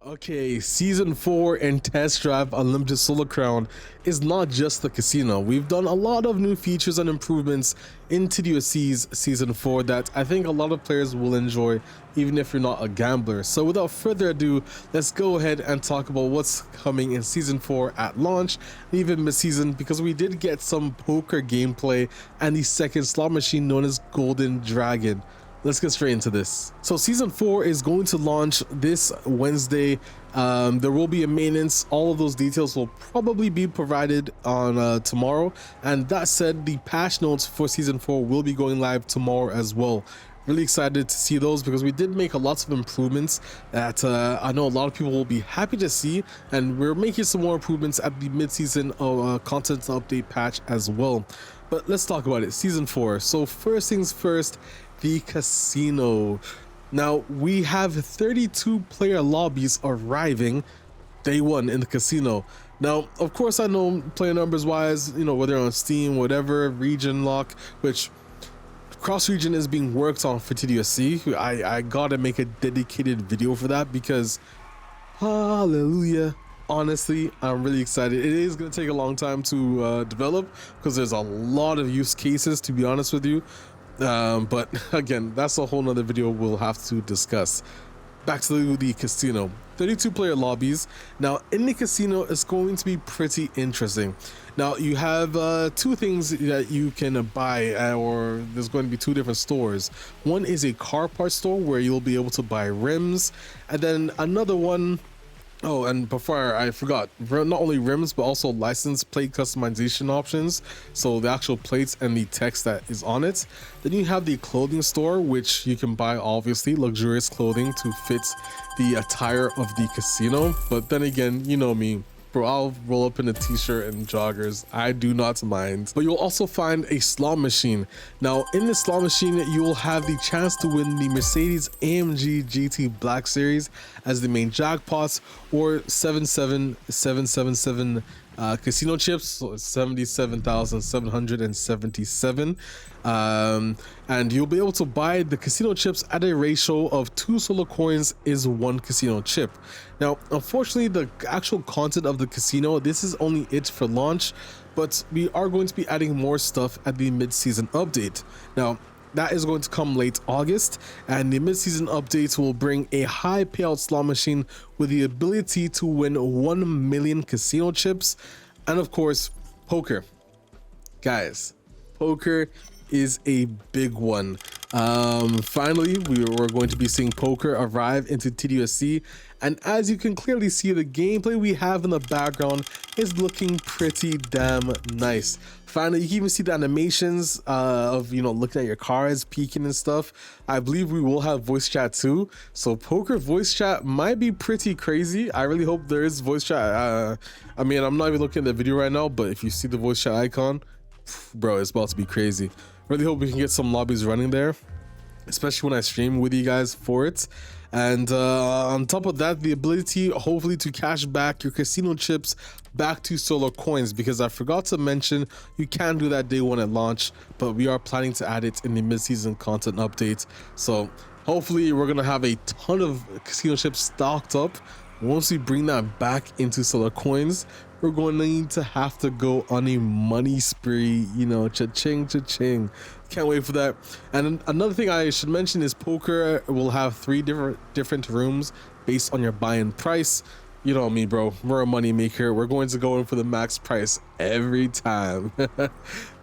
Okay, Season 4 and Test Drive Unlimited Solar Crown is not just the casino. We've done a lot of new features and improvements in TDUSC's Season 4 that I think a lot of players will enjoy, even if you're not a gambler. So without further ado, let's go ahead and talk about what's coming in Season 4 at launch, and even mid-season, because we did get some poker gameplay and the second slot machine known as Golden Dragon. Let's get straight into this. So Season 4 is going to launch this Wednesday. There will be a maintenance. All of those details will probably be provided on tomorrow. And that said, the patch notes for Season 4 will be going live tomorrow as well. Really excited to see those because we did make lots of improvements that I know a lot of people will be happy to see, and we're making some more improvements at the mid-season content update patch as well. But let's talk about it. Season 4. So first things first, the casino. Now we have 32 player lobbies arriving day one in the casino. Now of course I know player numbers wise, you know, whether on Steam, whatever, region lock, which cross region is being worked on for TDUSC. I gotta make a dedicated video for that because hallelujah, honestly I'm really excited. It is going to take a long time to develop because there's a lot of use cases, to be honest with you. But again, that's a whole nother video we'll have to discuss. Back to the casino. 32 player lobbies. Now in the casino, it's going to be pretty interesting. Now you have two things that you can buy, or there's going to be two different stores. One is a car parts store where you'll be able to buy rims, and then another one, oh, and before I forgot, not only rims but also license plate customization options, so the actual plates and the text that is on it. Then you have the clothing store, which you can buy obviously luxurious clothing to fit the attire of the casino. But then again, you know me, bro, I'll roll up in a t-shirt and joggers. I do not mind. But you'll also find a slot machine. Now in the slot machine, you will have the chance to win the Mercedes-AMG GT Black Series as the main jackpots, or 77777 casino chips, so 77,777. And you'll be able to buy the casino chips at a ratio of 2 solar coins is 1 casino chip. Now unfortunately, the actual content of the casino, this is only it for launch, but we are going to be adding more stuff at the mid-season update. Now that is going to come late August, and the mid-season updates will bring a high payout slot machine with the ability to win 1 million casino chips, and of course poker. Guys, poker is a big one. Finally, we're going to be seeing poker arrive into TDUSC, and as you can clearly see, the gameplay we have in the background is looking pretty damn nice. Finally, you can even see the animations of, you know, looking at your cards, peeking and stuff. I believe we will have voice chat too, so poker voice chat might be pretty crazy. I really hope there is voice chat. I mean, I'm not even looking at the video right now, but if you see the voice chat icon, bro, it's about to be crazy. Really hope we can get some lobbies running there, especially when I stream with you guys for it. And on top of that, the ability hopefully to cash back your casino chips back to solar coins, because I forgot to mention you can do that day one at launch, but we are planning to add it in the mid-season content update. So hopefully we're gonna have a ton of casino chips stocked up. Once we bring that back into solar coins, we're going to have to go on a money spree, you know, cha-ching, cha-ching. Can't wait for that. And another thing I should mention is poker will have 3 different rooms based on your buy-in price. You know me, bro, we're a money maker. We're going to go in for the max price every time.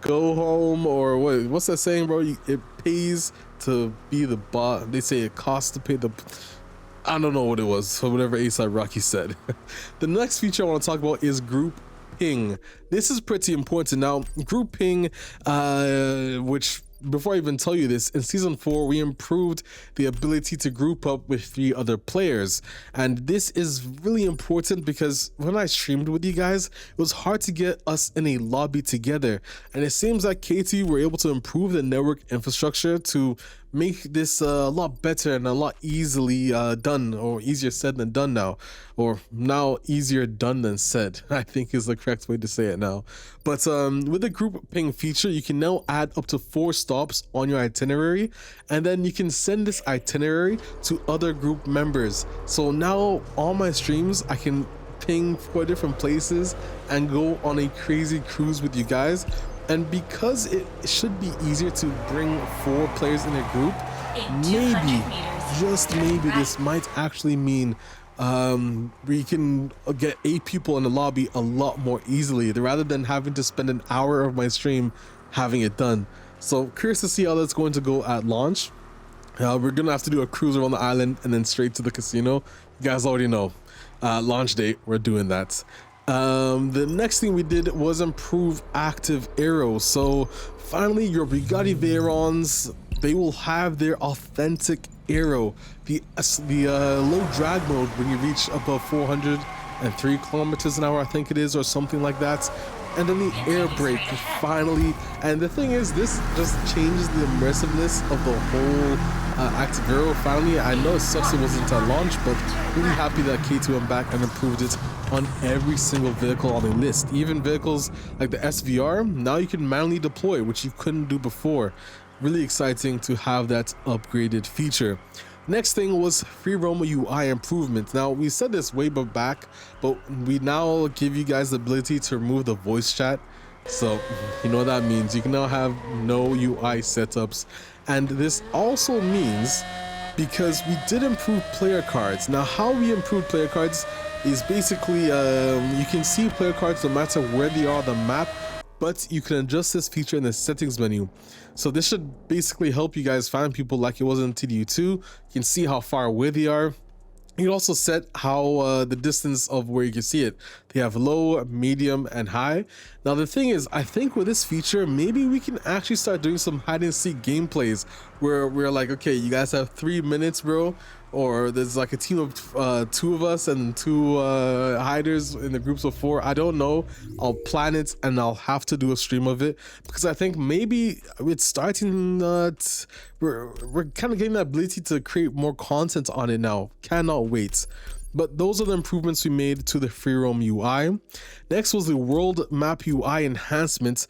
Go home, or what's that saying, bro? It pays to be the boss. They say it costs to pay the... I don't know what it was, so whatever A$AP Rocky said. The next feature I want to talk about is group ping. This is pretty important. Now, group ping, which, before I even tell you this, in Season 4 we improved the ability to group up with 3 other players, and this is really important because when I streamed with you guys, it was hard to get us in a lobby together, and it seems like KT were able to improve the network infrastructure to make this a lot better and a lot easily done, or easier said than done now, or now easier done than said, I think is the correct way to say it now. But with the group ping feature, you can now add up to 4 stops on your itinerary, and then you can send this itinerary to other group members. So now on my streams, I can ping 4 different places and go on a crazy cruise with you guys. And because it should be easier to bring 4 players in a group, maybe, just maybe, this might actually mean we can get 8 people in the lobby a lot more easily, rather than having to spend an hour of my stream having it done. So curious to see how that's going to go at launch. We're gonna have to do a cruise around the island and then straight to the casino. You guys already know, launch date, we're doing that. The next thing we did was improve active aero. So finally, your Bugatti Veyrons, they will have their authentic aero, the low drag mode when you reach above 403 kilometers an hour, I think it is, or something like that. And then the air brake finally. And the thing is, this just changes the immersiveness of the whole active aero. Finally, I know it sucks it wasn't at launch, but really happy that K2 went back and improved it on every single vehicle on the list. Even vehicles like the SVR, now you can manually deploy, which you couldn't do before. Really exciting to have that upgraded feature. Next thing was free roam UI improvement. Now, we said this way back, but we now give you guys the ability to remove the voice chat. So you know what that means. You can now have no UI setups. And this also means, because we did improve player cards. Now, how we improved player cards is basically you can see player cards no matter where they are on the map, but you can adjust this feature in the settings menu. So this should basically help you guys find people like it was in TDU2. You can see how far away they are. You can also set how the distance of where you can see it. They have low, medium, and high. Now the thing is, I think with this feature, maybe we can actually start doing some hide and seek gameplays where we're like, okay, you guys have 3 minutes, bro. Or there's like a team of 2 of us and 2 hiders in the groups of 4. I don't know. I'll plan it and I'll have to do a stream of it, because I think maybe it's starting we're kind of getting the ability to create more content on it now. Cannot wait. But those are the improvements we made to the free roam UI. Next was the world map UI enhancements.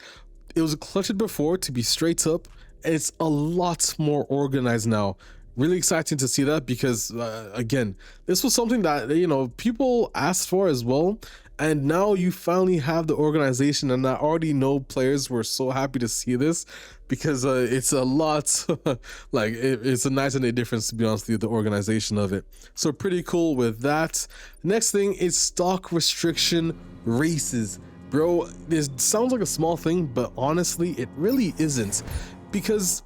It was cluttered before to be straight up, and it's a lot more organized now. Really exciting to see that, because again, this was something that, you know, people asked for as well, and now you finally have the organization. And I already know players were so happy to see this, because it's a lot like it's a night and day difference, to be honest with you, the organization of it. So pretty cool with that. Next thing is stock restriction races. Bro, this sounds like a small thing, but honestly it really isn't, because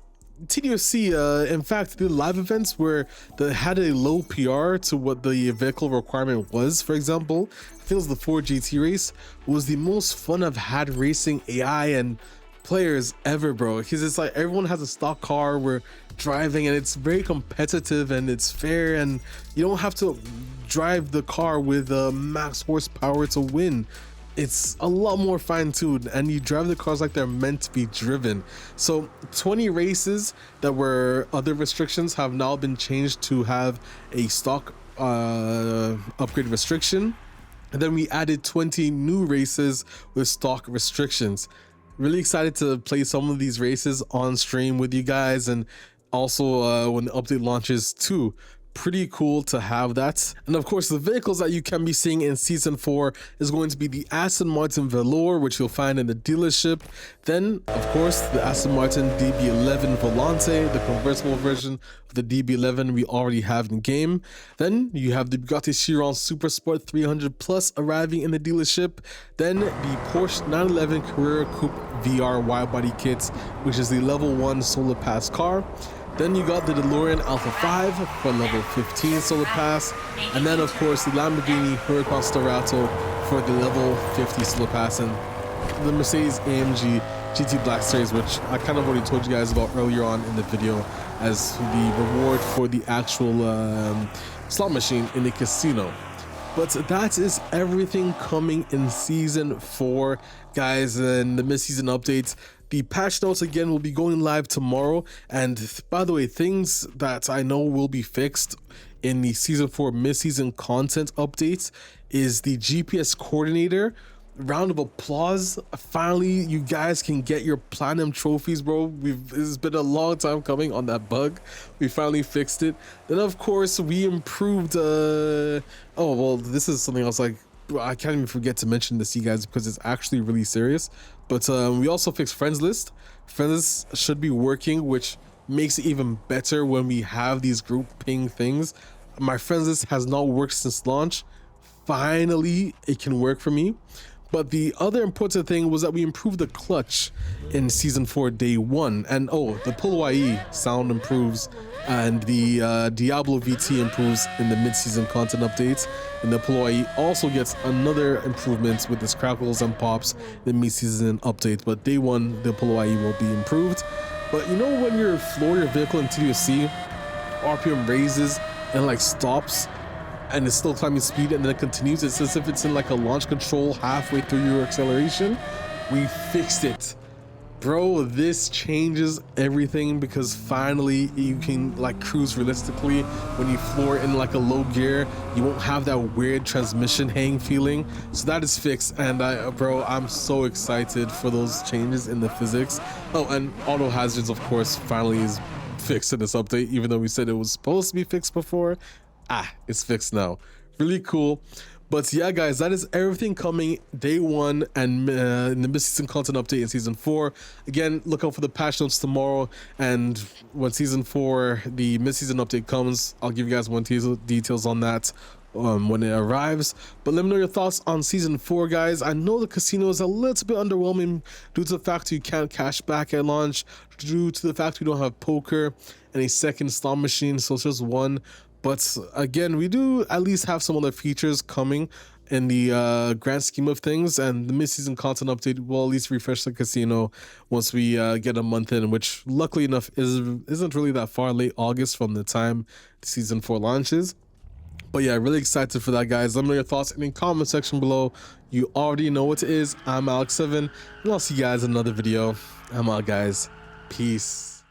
TDUSC, in fact, the live events where they had a low PR to what the vehicle requirement was. For example, I think it was the Ford GT race, was the most fun I've had racing AI and players ever, bro. Because it's like everyone has a stock car, we're driving, and it's very competitive and it's fair, and you don't have to drive the car with max horsepower to win. It's a lot more fine-tuned, and you drive the cars like they're meant to be driven. So 20 races that were other restrictions have now been changed to have a stock upgrade restriction, and then we added 20 new races with stock restrictions. Really excited to play some of these races on stream with you guys, and also when the update launches too. Pretty cool to have that. And of course, the vehicles that you can be seeing in season 4 is going to be the Aston Martin Velour, which you'll find in the dealership. Then of course the Aston Martin DB11 Volante, the convertible version of the DB11 we already have in game. Then you have the Bugatti Chiron Super Sport 300 Plus arriving in the dealership. Then the Porsche 911 Carrera Coupe VR wide body kits, which is the level 1 solar pass car. Then you got the DeLorean Alpha 5 for level 15 solar pass, and then of course the Lamborghini Huracan Starato for the level 50 solar pass, and the Mercedes AMG GT Black Series, which I kind of already told you guys about earlier on in the video, as the reward for the actual slot machine in the casino. But that is everything coming in season 4, guys, and the mid-season updates. The patch notes again will be going live tomorrow, and by the way, things that I know will be fixed in the season 4 mid-season content updates is the GPS coordinator. Round of applause, finally you guys can get your platinum trophies, bro. It's been a long time coming on that bug. We finally fixed it. Then of course we improved oh well, this is something else, like I can't even forget to mention this to you guys because it's actually really serious. But we also fixed friends list. Friends list should be working, which makes it even better when we have these group ping things. My friends list has not worked since launch. Finally it can work for me. But the other important thing was that we improved the clutch in season 4 day 1, and oh, the Polo IE sound improves, and the Diablo VT improves in the mid-season content updates, and the Polo IE also gets another improvement with its crackles and pops in the mid-season update. But day 1 the Polo IE will be improved. But you know when you floor your vehicle in TDUSC, RPM raises and like stops, and it's still climbing speed and then it continues. It's as if it's in like a launch control halfway through your acceleration. We fixed it, bro. This changes everything because finally you can like cruise realistically when you floor in like a low gear. You won't have that weird transmission hang feeling. So that is fixed, and bro, I'm so excited for those changes in the physics. Oh, and auto hazards of course finally is fixed in this update, even though we said it was supposed to be fixed before. It's fixed now. Really cool. But yeah guys, that is everything coming day 1 and in the mid-season content update in season 4. Again, look out for the patch notes tomorrow, and when season 4 the mid-season update comes, I'll give you guys more details on that when it arrives. But let me know your thoughts on season 4, guys. I know the casino is a little bit underwhelming due to the fact you can't cash back at launch, due to the fact we don't have poker and a second slot machine, so it's just one. But again, we do at least have some other features coming in the grand scheme of things, and the mid-season content update will at least refresh the casino once we get a month in, which luckily enough isn't really that far, late August from the time season 4 launches. But yeah, really excited for that, guys. Let me know your thoughts in the comment section below. You already know what it is. I'm Alex7, and I'll see you guys in another video. I'm out, guys. Peace.